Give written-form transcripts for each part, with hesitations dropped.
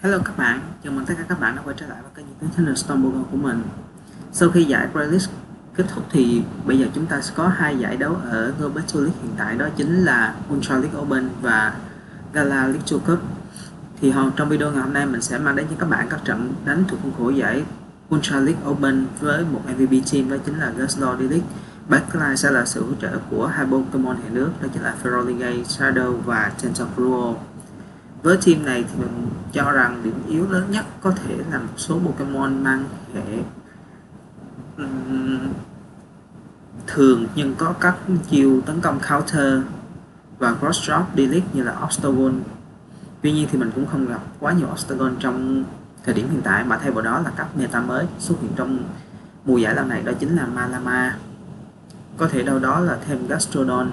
Hello các bạn, chào mừng tất cả các bạn đã quay trở lại với kênh YouTube channel Stormburger của mình. Sau khi giải Playlist kết thúc thì bây giờ chúng ta sẽ có hai giải đấu ở Global Tour League hiện tại, đó chính là Ultra League Open và Gala League Tour Cup. Thì trong video ngày hôm nay mình sẽ mang đến cho các bạn các trận đánh thuộc khuôn khổ giải Ultra League Open với một MVP team, đó chính là Guslo D-League. Backline sẽ là sự hỗ trợ của hai Pokemon hệ nước, đó chính là Ferroligate, Shadow và Tentacruel. Với team này thì mình cho rằng điểm yếu lớn nhất có thể là một số Pokemon mang hệ thường nhưng có các chiêu tấn công counter và cross drop D-League như là Obstagoon. Tuy nhiên thì mình cũng không gặp quá nhiều Obstagoon trong thời điểm hiện tại, mà thay vào đó là các meta mới xuất hiện trong mùa giải lần này, đó chính là Malama, có thể đâu đó là thêm Gastrodon,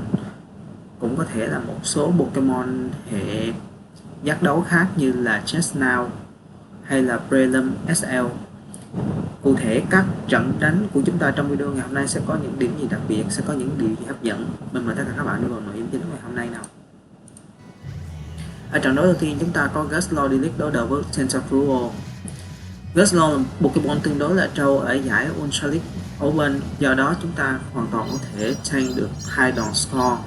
cũng có thể là một số Pokemon hệ giác đấu khác như là Chesnaught hay là Breloom SL. Cụ thể các trận đánh của chúng ta trong video ngày hôm nay sẽ có những điểm gì đặc biệt, sẽ có những điều gì hấp dẫn. Mình mời tất cả các bạn đi vào nội dung chính ngày hôm nay nào. Ở trận đấu đầu tiên chúng ta có Guslo D-League đối đầu với Tentacruel. Guslo là Pokemon tương đối là trâu ở giải Ultra League Open, do đó chúng ta hoàn toàn có thể tank được hai đòn score.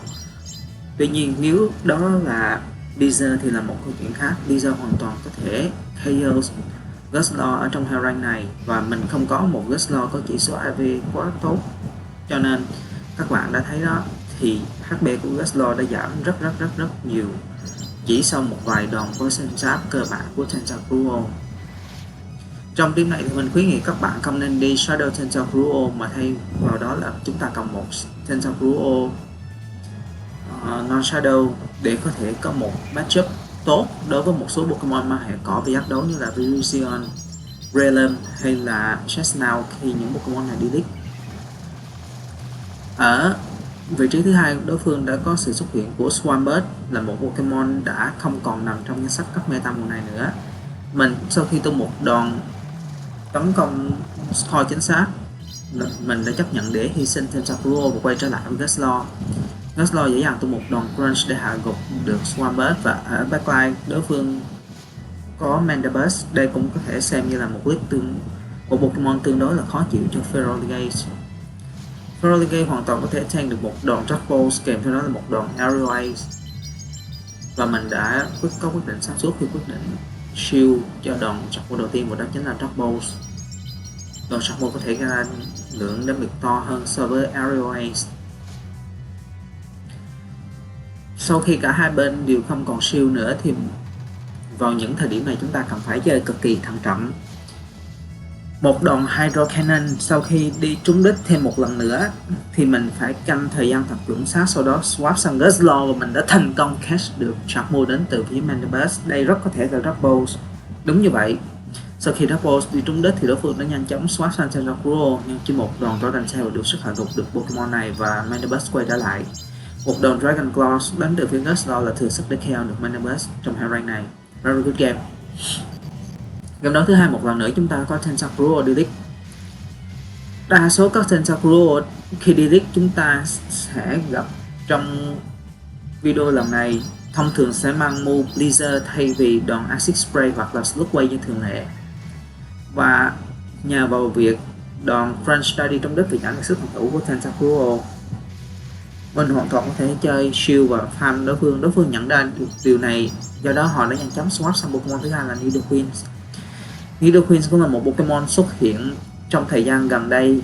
Tuy nhiên nếu đó là Deezer thì là một câu chuyện khác. Deezer hoàn toàn có thể KO Guslo ở trong hai rank này, và mình không có một Guslo có chỉ số AV quá tốt, cho nên các bạn đã thấy đó, thì HP của Guslo đã giảm rất nhiều chỉ sau một vài đòn poison jab cơ bản của Tentacruel. Trong team này thì mình khuyến nghị các bạn không nên đi Shadow Tentacruel, mà thay vào đó là chúng ta cần một Tentacruel non-shadow để có thể có một matchup tốt đối với một số Pokemon mang hệ cỏ và giác đấu như là Virizion, Breloom hay là Chesnaught khi những Pokemon này đi league. Ở vị trí thứ hai, đối phương đã có sự xuất hiện của Swampert, là một Pokemon đã không còn nằm trong danh sách cấp meta mùa này nữa. Mình sau khi tung một đòn tấn công score chính xác, mình đã chấp nhận để hy sinh Tentacruel và quay trở lại với Guslo. Guslo dễ dàng tung một đòn crunch để hạ gục được Swampert, và ở backline đối phương có Mandibuzz. Đây cũng có thể xem như là một list của Pokemon tương đối là khó chịu cho Ferroligate. Ferroligate hoàn toàn có thể tank được một đòn Dark Pulse kèm theo đó là một đòn Aerial Ace, và mình đã có quyết định sáng suốt khi quyết định shield cho đòn chọc đầu tiên, và đó chính là Dark Pulse. Đòn chọc có thể ra lượng đám lực to hơn so với Aerial Ace. Sau khi cả hai bên đều không còn shield nữa thì vào những thời điểm này chúng ta cần phải chơi cực kỳ thận trọng. Một đòn Hydro Cannon sau khi đi trúng đích thêm một lần nữa thì mình phải canh thời gian thật chuẩn xác, sau đó swap sang Guslo, và mình đã thành công catch được Charmu đến từ phía Mandibuzz. Đây rất có thể là Double. Đúng như vậy, sau khi Double đi trúng đích thì đối phương đã nhanh chóng swap sang Tentacruel, nhưng chỉ một đòn Dragon Tail được sức hạ gục được Pokemon này và Mandibuzz quay trở lại. Một đòn Dragon Claw đến từ phía Guslo là thừa sức để KO được Mandibuzz trong hai rank này. Very good game. Game đấu thứ hai, một lần nữa chúng ta có Tentacruel D-League. Đa số các Tentacruel khi D-League chúng ta sẽ gặp trong video lần này thông thường sẽ mang move Blizzard thay vì đòn Acid Spray hoặc là Slug Wave như thường lệ, và nhờ vào việc đòn Crunch đã đi trong đất thì giảm được sức phòng thủ của Tentacruel, mình hoàn toàn có thể chơi shield và farm đối phương nhận ra được điều này, do đó họ đã nhanh chóng swap sang Pokemon thứ hai là Nidoqueen. Nidoqueen cũng là một Pokemon xuất hiện trong thời gian gần đây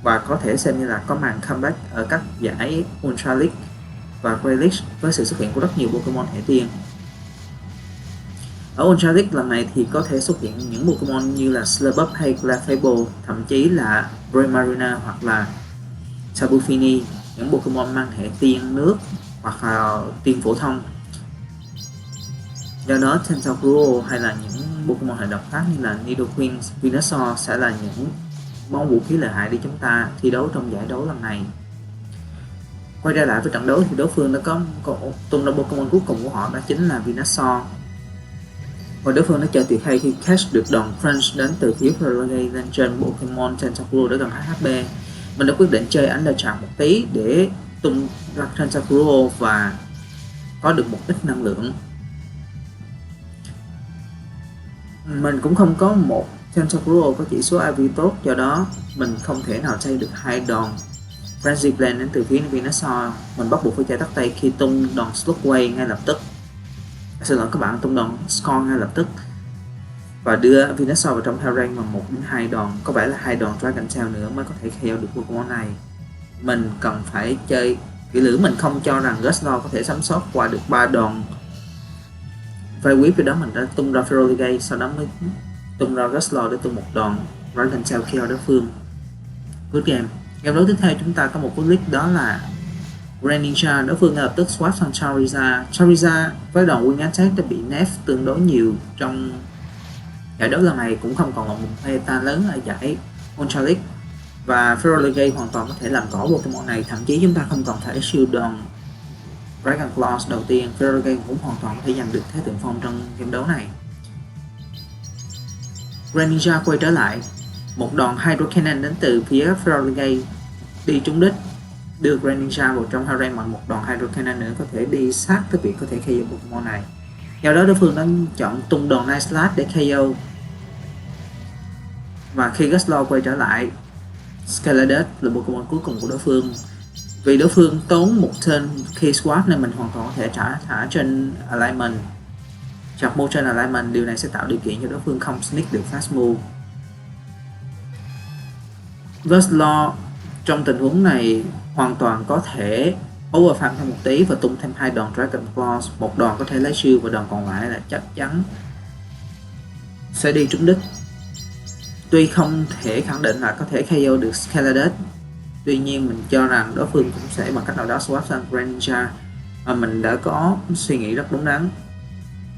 và có thể xem như là có màn comeback ở các giải Ultra League và Great League với sự xuất hiện của rất nhiều Pokemon hệ tiên. Ở Ultra League lần này thì có thể xuất hiện những Pokemon như là Slurpup hay Clefable, thậm chí là Primarina hoặc là Tapu Fini, những Pokemon mang hệ tiên nước hoặc là tiên phổ thông. Do đó Tentacruel hay là những Pokemon hệ độc khác như là Nidoqueen, Venusaur sẽ là những món vũ khí lợi hại để chúng ta thi đấu trong giải đấu lần này. Quay trở lại với trận đấu thì đối phương đã có tung ra Pokemon cuối cùng của họ, đó chính là Venusaur, và đối phương đã chơi tuyệt hay khi catch được đòn Crunch đến từ phía Ferroligate lên trên Pokemon Tentacruel đã gần hết HP. Mình đã quyết định chơi Undercharge một tí để tung ra Tentacruel và có được một ít năng lượng. Mình cũng không có một Tentacruel có chỉ số IV tốt, do đó mình không thể nào chơi được hai đòn Frenzy Blade đến từ phía Venusaur. Mình bắt buộc phải chơi tắt tay khi tung đòn Slowway ngay lập tức. Xin lỗi các bạn, tung đòn Scorn ngay lập tức và đưa Venusaur vào trong Hell Rank bằng 1 đến 2 đòn, có vẻ là 2 đòn Dragon Tail nữa mới có thể KO được Pokemon này. Mình cần phải chơi kỹ lưỡng, mình không cho rằng Gustlord có thể sống sót qua được 3 đòn Vây Whip, vì đó mình đã tung ra Ferroligate, sau đó mới tung ra Gustlord để tung một đòn Dragon Tail KO đối phương. Good game. Game đấu tiếp theo chúng ta có một cú leak, đó là Greninja. Đối phương ngay lập tức swap sang Charizard. Charizard với đòn Wing Attack đã bị nerf tương đối nhiều trong giải đấu lần này, cũng không còn là một meta lớn ở giải Ultra League, và Ferroligate hoàn toàn có thể làm cỏ Pokemon này. Thậm chí chúng ta không cần phải shield đòn Dragon Claws đầu tiên, Ferroligate cũng hoàn toàn có thể giành được thế thượng phong trong game đấu này. Greninja quay trở lại, một đòn Hydro Cannon đến từ phía Ferroligate đi trúng đích, đưa Greninja vào trong Hell Rank bằng một đòn Hydro Cannon nữa, có thể đi sát tới việc có thể KO Pokemon này. Do đó đối phương đã chọn tung đòn Night Slash để KO. Và khi Gustlord quay trở lại, Scaladus là Pokemon cuối cùng của đối phương. Vì đối phương tốn một turn khi swap nên mình hoàn toàn có thể thả trên alignment, chọc move trên alignment. Điều này sẽ tạo điều kiện cho đối phương không sneak được fast move. Gustlord trong tình huống này hoàn toàn có thể overfarm thêm một tí và tung thêm 2 đòn Dragon Claws. Một đòn có thể lấy shield và đòn còn lại là chắc chắn sẽ đi trúng đích. Tuy không thể khẳng định là có thể KO được Scaladus, tuy nhiên mình cho rằng đối phương cũng sẽ bằng cách nào đó swap sang Greninja, và mình đã có suy nghĩ rất đúng đắn.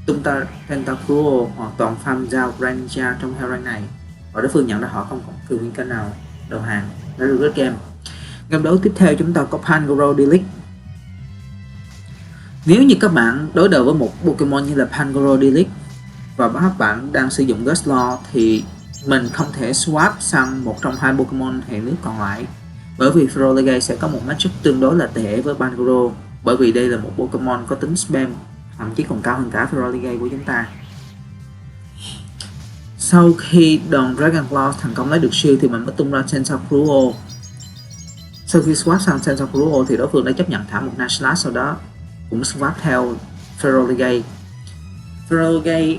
Tung ta Tentacruel hoàn toàn farm giao Greninja trong Hell Rank này, và đối phương nhận ra họ không còn cư nguyên kênh nào đầu hàng. Đó là good game. Game đấu tiếp theo chúng ta có Pangoro D-League. Nếu như các bạn đối đầu với một Pokemon như là Pangoro D-League và các bạn đang sử dụng Gustlord thì mình không thể swap sang một trong hai Pokemon hệ nước còn lại, bởi vì Ferroligate sẽ có một matchup tương đối là tệ với Pangoro, bởi vì đây là một Pokemon có tính spam thậm chí còn cao hơn cả Ferroligate của chúng ta. Sau khi đòn Dragon Claw thành công lấy được shield thì mình mới tung ra Tentacruel. Sau khi swap sang Tentacruel thì đối phương đã chấp nhận thả một Night Slash, sau đó cũng swap theo Ferroligate. Ferroligate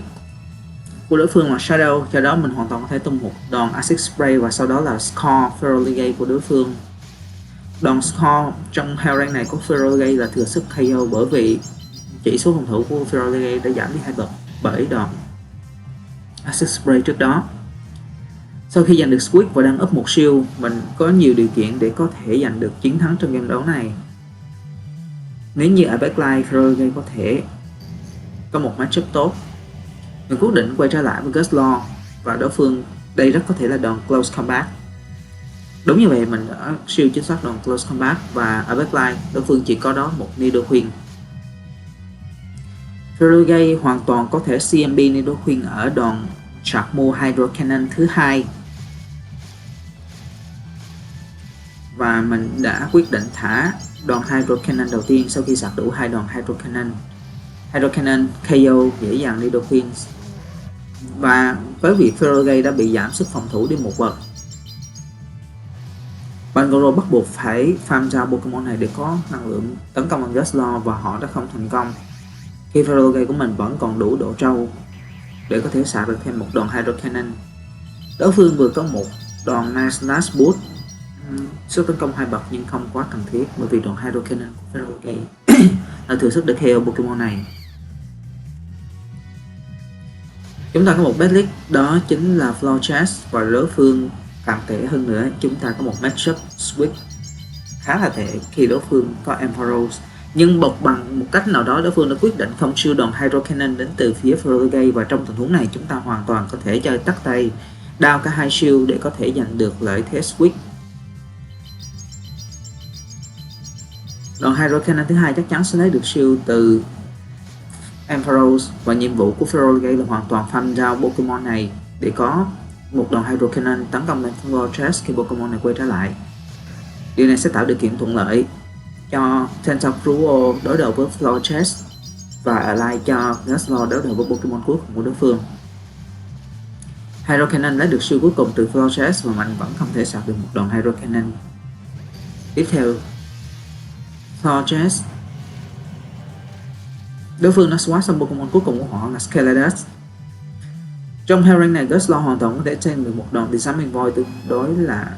của đối phương là Shadow, do đó mình hoàn toàn có thể tung một đòn Acid Spray và sau đó là Score Ferroligate của đối phương. Đòn Score trong Hell Rank này của Ferroligate là thừa sức KO, bởi vì chỉ số phòng thủ của Ferroligate đã giảm đi 2 bậc bởi đòn Acid Spray trước đó. Sau khi giành được Squeak và đang up một shield, mình có nhiều điều kiện để có thể giành được chiến thắng trong game đấu này. Nếu như ở backline Ferroligate có thể có một matchup tốt, mình quyết định quay trở lại với Gustlord và đối phương đây rất có thể là đòn Close Combat. Đúng như vậy, mình đã siêu chính xác đòn Close Combat, và ở backline đối phương chỉ có đó một Nidoqueen. Ferroligate hoàn toàn có thể CMB Nidoqueen ở đòn Sharkmo Hydro Cannon thứ hai, và mình đã quyết định thả đòn Hydro Cannon đầu tiên sau khi sạc đủ 2 đòn Hydro Cannon. Hydro Cannon KO dễ dàng Nidoqueen, và với việc Ferroligate đã bị giảm sức phòng thủ đi một bậc, Pangoro bắt buộc phải farm ra Pokemon này để có năng lượng tấn công bằng Gustlord, và họ đã không thành công khi Ferroligate của mình vẫn còn đủ độ trâu để có thể sạc được thêm một đòn Hydro Cannon. Đối phương vừa có một đòn Night Slash Boost, sức tấn công 2 bậc nhưng không quá cần thiết, bởi vì đòn Hydro Cannon của Ferroligate là thừa sức để KO Pokemon này. Chúng ta có một bad league, đó chính là Florchess, và đối phương càng tệ hơn nữa, chúng ta có một matchup Switch khá là tệ khi đối phương có Ampharos. Nhưng bằng một cách nào đó đối phương đã quyết định không shield đòn Hydro Cannon đến từ phía Ferroligate, và trong tình huống này chúng ta hoàn toàn có thể chơi tắt tay đao cả hai shield để có thể giành được lợi thế Switch. Đòn Hydro Cannon thứ hai chắc chắn sẽ lấy được shield từ Ampharos, và nhiệm vụ của Ferroligate là hoàn toàn farm down Pokemon này để có một đòn Hydro Cannon tấn công lên Florchess khi Pokemon này quay trở lại. Điều này sẽ tạo điều kiện thuận lợi cho Tentacruel đối đầu với Florchess và ally cho Gustlord đối đầu với Pokemon cuối cùng của đối phương. Hydro Cannon lấy được shield cuối cùng từ Florges và mình vẫn không thể sạc được một đòn Hydro Cannon. Tiếp theo Florges, đối phương đã swap xong Pokemon cuối cùng của họ là Skeletus. Trong pairing này Guslow hoàn toàn có thể trang được một đòn Disarming Void tương đối là,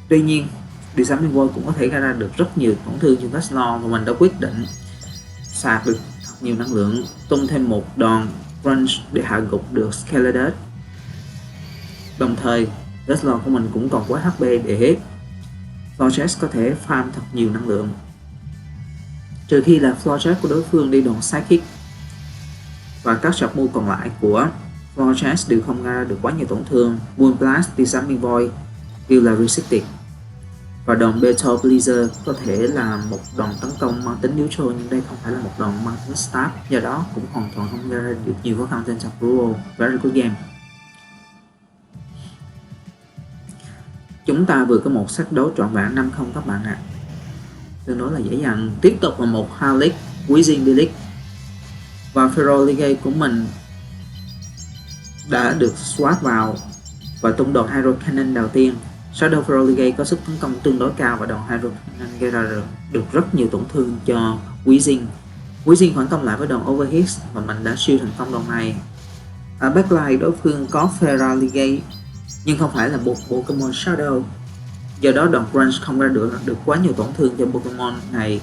tuy nhiên Disarming Void cũng có thể gây ra được rất nhiều tổn thương cho Guslow và mình đã quyết định sạc được thật nhiều năng lượng, tung thêm một đòn Crunch để hạ gục được Skeletus. Đồng thời Guslow của mình cũng còn quá HP để Florges có thể farm thật nhiều năng lượng, trừ khi là Florges của đối phương đi đòn Psychic và các sập move còn lại của Florges đều không gây ra được quá nhiều tổn thương. Moonblast, Disarming Void đều là Restricted và đòn Battle Blizzard có thể là một đòn tấn công mang tính neutral, nhưng đây không phải là một đòn mang tính stab, do đó cũng hoàn toàn không gây ra được nhiều khó khăn trên sập Ruo. Very good game. Chúng ta vừa có một set đấu trọn vẹn 5-0 các bạn ạ. Tương đối là dễ dàng. Tiếp tục là một Halic, Weezing Delic và Ferroligate của mình đã được swap vào và tung đòn Hydro Cannon đầu tiên. Shadow Ferroligate có sức tấn công tương đối cao và đòn Hydro Cannon gây ra được rất nhiều tổn thương cho Weezing. Weezing phản công lại với đòn Overhit và mình đã siêu thành công đòn này. Ở backline đối phương có Ferroligate nhưng không phải là một Pokemon Shadow, do đó đòn Crunch không ra được quá nhiều tổn thương cho Pokemon này.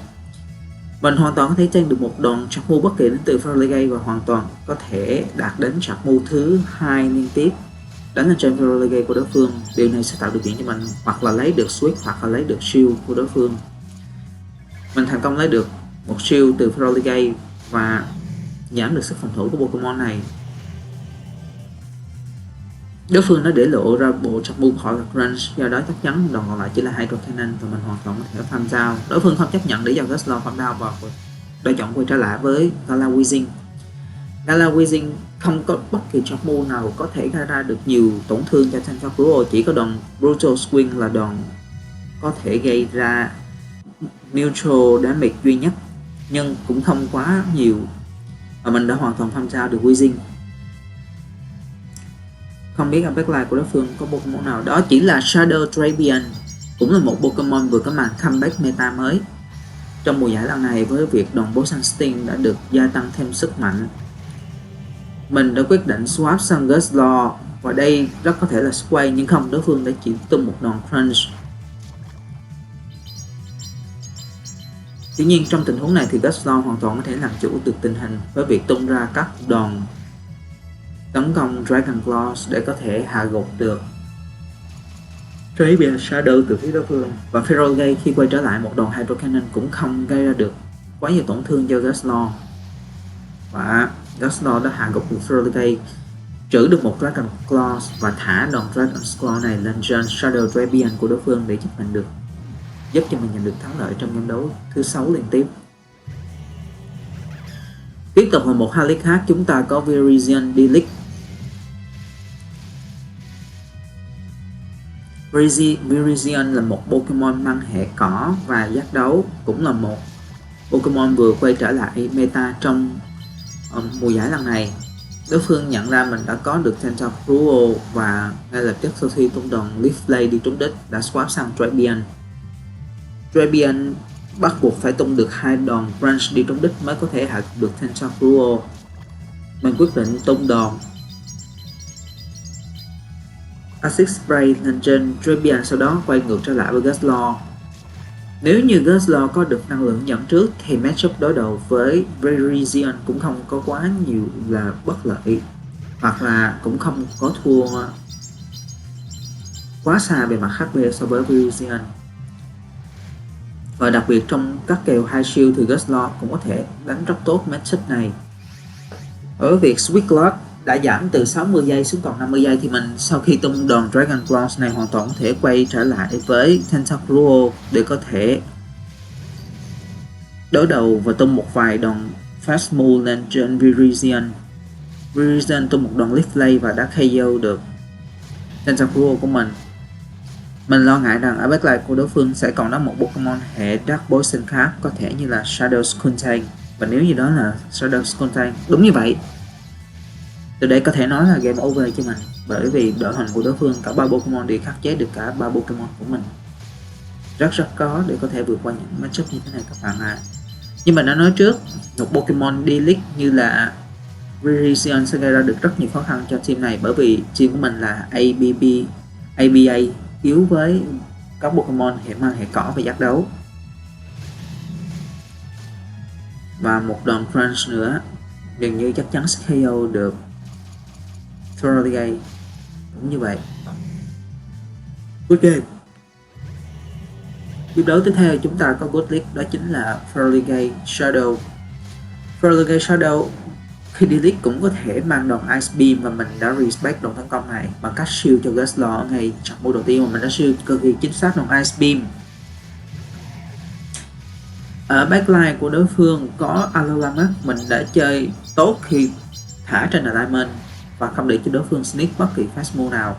Mình hoàn toàn có thể trang được một đòn chặt move bất kỳ đến từ Ferroligate và hoàn toàn có thể đạt đến chặt move thứ 2 liên tiếp đánh lên trên Ferroligate của đối phương. Điều này sẽ tạo điều kiện cho mình hoặc là lấy được Switch hoặc là lấy được shield của đối phương. Mình thành công lấy được một shield từ Ferroligate và giảm được sức phòng thủ của Pokemon này. Đối phương đã để lộ ra bộ chặt move khỏi Crunch, do đó chắc chắn đòn còn lại chỉ là Hydro Cannon và mình hoàn toàn có thể farm down. Đối phương không chấp nhận để cho Guslow farm down và đã chọn quay trở lại với Gala Weezing. Gala Weezing không có bất kỳ chặt move nào có thể gây ra được nhiều tổn thương cho Tentacruel, chỉ có đòn Brutal Swing là đòn có thể gây ra neutral damage duy nhất, nhưng cũng không quá nhiều và mình đã hoàn toàn farm down được Weezing. Không biết ở backline của đối phương có Pokemon nào, đó chỉ là Shadow Drapion, cũng là một Pokemon vừa có màn comeback meta mới trong mùa giải lần này với việc đòn Poison Sting đã được gia tăng thêm sức mạnh. Mình đã quyết định swap sang Guslow và đây rất có thể là Sway, nhưng không, đối phương đã chỉ tung một đòn Crunch. Tuy nhiên trong tình huống này thì Guslow hoàn toàn có thể làm chủ được tình hình với việc tung ra các đòn tấn công Dragon Claws để có thể hạ gục được Drapion Shadow từ phía đối phương. Và Ferroligate khi quay trở lại một đòn Hydro Cannon cũng không gây ra được quá nhiều tổn thương cho Guslow và Guslow đã hạ gục được Ferroligate, trữ được một Dragon Claws và thả đòn Dragon Claw này lên trên Shadow Drapion của đối phương để giúp cho mình nhận được thắng lợi trong game đấu thứ 6 liên tiếp. Tiếp tục là một Halic khác, chúng ta có Virizion Delic. Virizion là một Pokemon mang hệ cỏ và giác đấu, cũng là một Pokemon vừa quay trở lại meta trong mùa giải lần này. Đối phương nhận ra mình đã có được Tentacruel và ngay lập tức sau khi tung đòn Leaf Blade đi trúng đích đã swap sang Drapion. Drapion bắt buộc phải tung được 2 đòn Crunch đi trúng đích mới có thể hạ được Tentacruel. Mình quyết định tung đòn Acid Spray lên trên Drapion, sau đó quay ngược trở lại với Guslow. Nếu như Guslow có được năng lượng dẫn trước thì matchup đối đầu với Virizion cũng không có quá nhiều là bất lợi, hoặc là cũng không có thua quá xa về mặt HP so với Virizion. Và đặc biệt trong các kèo high shield thì Guslow cũng có thể đánh rất tốt matchup này. Ở việc Sweet Cloud đã giảm từ 60 giây xuống còn 50 giây thì mình sau khi tung đòn Dragon Claws này hoàn toàn có thể quay trở lại với Tentacruel để có thể đối đầu và tung một vài đòn Fast Move lên trên Virizion. Virizion tung một đòn Leaf Blade và đã KO được Tentacruel của mình. Mình lo ngại rằng ở backline của đối phương sẽ còn có một Pokemon hệ Dark Poison khác, có thể như là Shadow Skuntank, và nếu như đó là Shadow Skuntank, đúng như vậy, Từ đây có thể nói là game over cho mình, bởi vì đội hình của đối phương cả 3 Pokemon đều khắc chế được cả 3 Pokemon của mình. Rất khó để có thể vượt qua những matchup như thế này các bạn ạ. Nhưng mà đã nói trước, một Pokemon D-League như là Virizion sẽ gây ra được rất nhiều khó khăn cho team này, bởi vì team của mình là ABA yếu với các Pokemon hệ mang hệ cỏ và giác đấu. Và một đòn crunch nữa gần như chắc chắn sẽ KO được Feraligatr. Đúng như vậy. Good game. Tiếp đấu tiếp theo chúng ta có Good League, đó chính là Feraligatr Shadow. Feraligatr Shadow khi đi league cũng có thể mang đòn Ice Beam, và mình đã respect đòn tấn công này bằng cách shield cho Guslar ở ngay trận move đầu tiên, mà mình đã shield cực kỳ chính xác đòn Ice Beam. Ở backline của đối phương có Alolan, mình đã chơi tốt khi thả trên alignment và không để cho đối phương sneak bất kỳ fast move nào.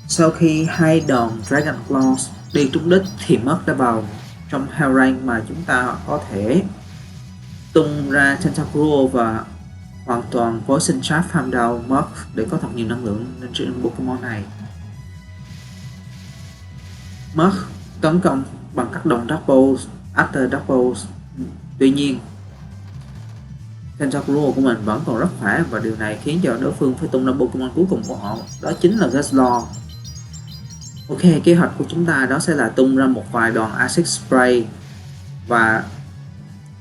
Sau khi hai đòn Dragon Claws đi trúng đích thì mất đã vào trong Hell Rank mà chúng ta có thể tung ra Tentacruel và hoàn toàn Poison Charge farm down mất để có thật nhiều năng lượng lên trên Pokemon này. Mất tấn công bằng các đòn doubles, after doubles. Tuy nhiên Tentacruel của mình vẫn còn rất khỏe, và điều này khiến cho đối phương phải tung ra Pokemon cuối cùng của họ, đó chính là Guslar. Ok, kế hoạch của chúng ta đó sẽ là tung ra một vài đòn Acid Spray, và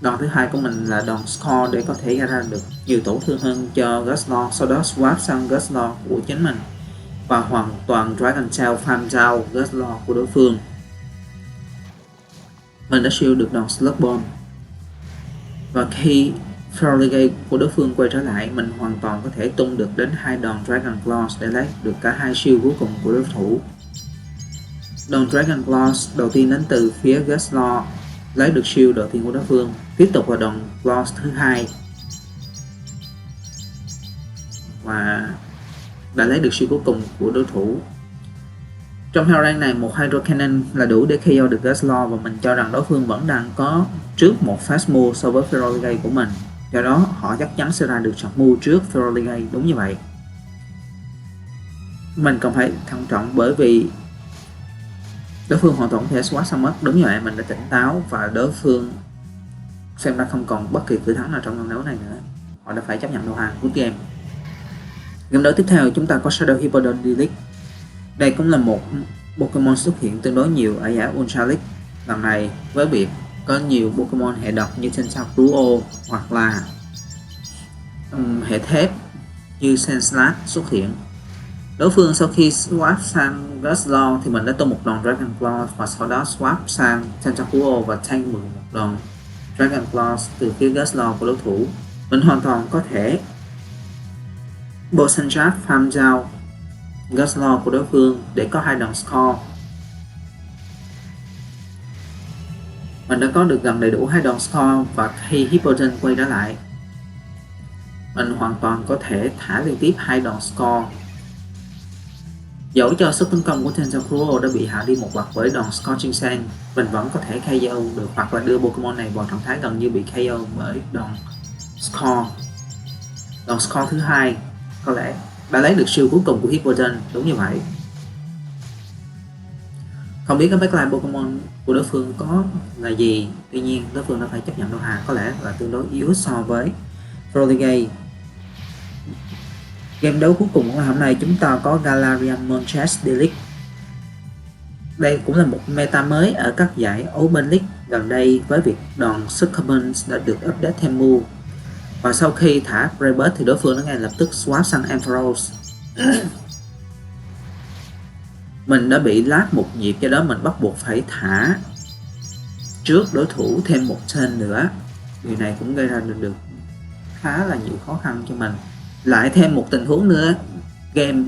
đòn thứ hai của mình là đòn Score để có thể gây ra được nhiều tổn thương hơn cho Guslar. Sau đó swap sang Guslar của chính mình và hoàn toàn Dragon Tail farm down Guslar của đối phương. Mình đã shield được đòn Slug Bomb, và khi Feraligatr của đối phương quay trở lại, mình hoàn toàn có thể tung được đến hai đòn Dragon Claws để lấy được cả hai shield cuối cùng của đối thủ. Đòn Dragon Claws đầu tiên đến từ phía Guslar, lấy được shield đầu tiên của đối phương. Tiếp tục là đòn Claws thứ hai và đã lấy được shield cuối cùng của đối thủ. Trong Hell Rank này, một Hydro Cannon là đủ để KO được Guslar, và mình cho rằng đối phương vẫn đang có trước một fast move so với Feraligatr của mình, do đó họ chắc chắn sẽ ra được trận move trước Feraligatr. Đúng như vậy. Mình cần phải thận trọng bởi vì đối phương hoàn toàn có thể swap sang mất. Đúng như vậy, mình đã tỉnh táo và đối phương xem ra không còn bất kỳ cửa thắng nào trong trận đấu này nữa. Họ đã phải chấp nhận đầu hàng. Good game. Game đấu tiếp theo chúng ta có Shadow Hippowdon D-League. Đây cũng là một Pokemon xuất hiện tương đối nhiều ở giải Ultra League lần này, với việc có nhiều Pokemon hệ độc như Tentacruel hoặc là hệ thép như Sandslash xuất hiện. Đối phương sau khi swap sang Guslar thì mình đã tung một đòn Dragon Claw, và sau đó swap sang Tentacruel và tank một đòn Dragon Claw từ phía Guslar của đối thủ. Mình hoàn toàn có thể Poison Charge farm down Guslar của đối phương để có hai đòn Score. Mình đã có được gần đầy đủ hai đòn Score, và khi Hippowdon quay trở lại, mình hoàn toàn có thể thả liên tiếp hai đòn Score. Dẫu cho sức tấn công của Tentacruel đã bị hạ đi một bậc bởi đòn Scorching Sand, mình vẫn có thể KO được hoặc là đưa Pokemon này vào trạng thái gần như bị KO bởi đòn Score. Đòn Score thứ hai có lẽ đã lấy được shield cuối cùng của Hippowdon. Đúng như vậy. Không biết cái backline Pokemon của đối phương có là gì, tuy nhiên đối phương đã phải chấp nhận đầu hàng, có lẽ là tương đối yếu so với Feraligatr. Game đấu cuối cùng của hôm nay chúng ta có Galarian Moltres D-League. Đây cũng là một meta mới ở các giải Open League gần đây, với việc đòn Succumbence đã được update thêm move, và sau khi thả Brave thì đối phương đã ngay lập tức swap sang Ampharos. Mình đã bị lag một nhịp, do đó mình bắt buộc phải thả trước đối thủ thêm một turn nữa. Điều này cũng gây ra được khá là nhiều khó khăn cho mình. Lại thêm một tình huống nữa, game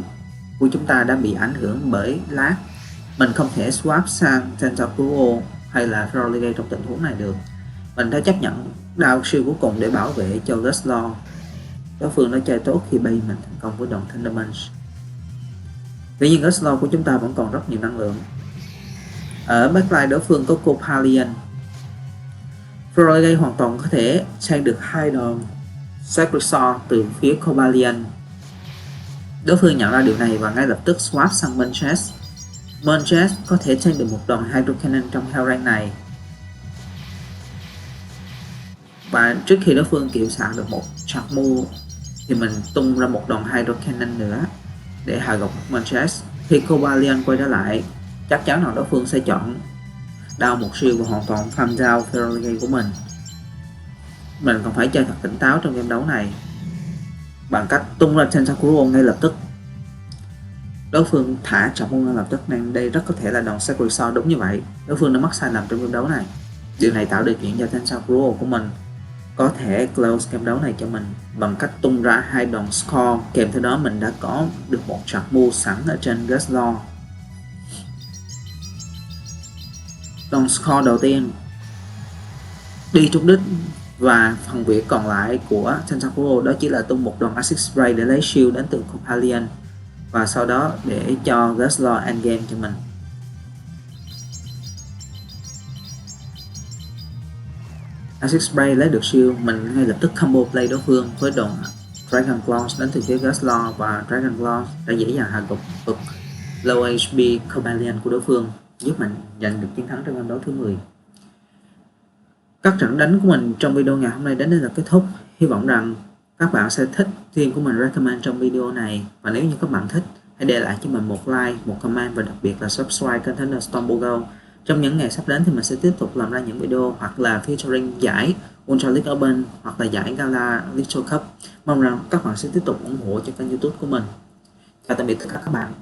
của chúng ta đã bị ảnh hưởng bởi lag. Mình không thể swap sang Tentacruel hay là Feraligatr trong tình huống này được. Mình đã chấp nhận đao shield cuối cùng để bảo vệ cho Guslar. Đối phương đã chơi tốt khi bay mình thành công với đòn Thunder Punch. Tuy nhiên Guslar của chúng ta vẫn còn rất nhiều năng lượng. Ở backline đối phương có Copalion. Feraligatr hoàn toàn có thể sang được hai đòn Sacred Sword từ phía Copalion, Đối phương nhận ra điều này và ngay lập tức swap sang Munchess. Munchess có thể thêm được một đòn Hydro Cannon trong heo rank này. Và trước khi đối phương kịp xạ được một Charmu thì mình tung ra một đòn Hydro Cannon nữa để hạ gục Munchess. Khi Cobalion quay trở lại, chắc chắn là đối phương sẽ chọn đao một siêu và hoàn toàn farm down Feraligatr của mình. Mình còn phải chơi thật tỉnh táo trong game đấu này bằng cách tung ra Tentacruel ngay lập tức. Đối phương thả trọng môn ngay lập tức nên đây rất có thể là đòn Sacred Sword. Đúng như vậy, đối phương đã mắc sai lầm trong game đấu này. Điều này tạo điều kiện cho Tentacruel của mình có thể close game đấu này cho mình bằng cách tung ra hai đòn Score. Kèm theo đó mình đã có được một chart move sẵn ở trên Guzzlord. Đòn Score đầu tiên đi trúng đích và phần việc còn lại của Tentacruel đó chỉ là tung một đòn Acid Spray để lấy shield đến từ Copalion và sau đó để cho Guzzlord endgame cho mình. Acid Spray lấy được shield, mình ngay lập tức combo play đối phương với đòn Dragon Claws đến từ phía Guzzlord và Dragon Claws đã dễ dàng hạ gục low HP Copalion của đối phương, giúp mình giành được chiến thắng trong game đấu thứ 10. Các trận đánh của mình trong video ngày hôm nay đến đây là kết thúc. Hy vọng rằng các bạn sẽ thích team của mình recommend trong video này. Và nếu như các bạn thích, hãy để lại cho mình một like, một comment và đặc biệt là subscribe kênh Thunderstorm Pogo. Trong những ngày sắp đến thì mình sẽ tiếp tục làm ra những video hoặc là featuring giải Ultra League Open hoặc là giải Gala Little Cup. Mong rằng các bạn sẽ tiếp tục ủng hộ cho kênh YouTube của mình. Chào tạm biệt tất cả các bạn.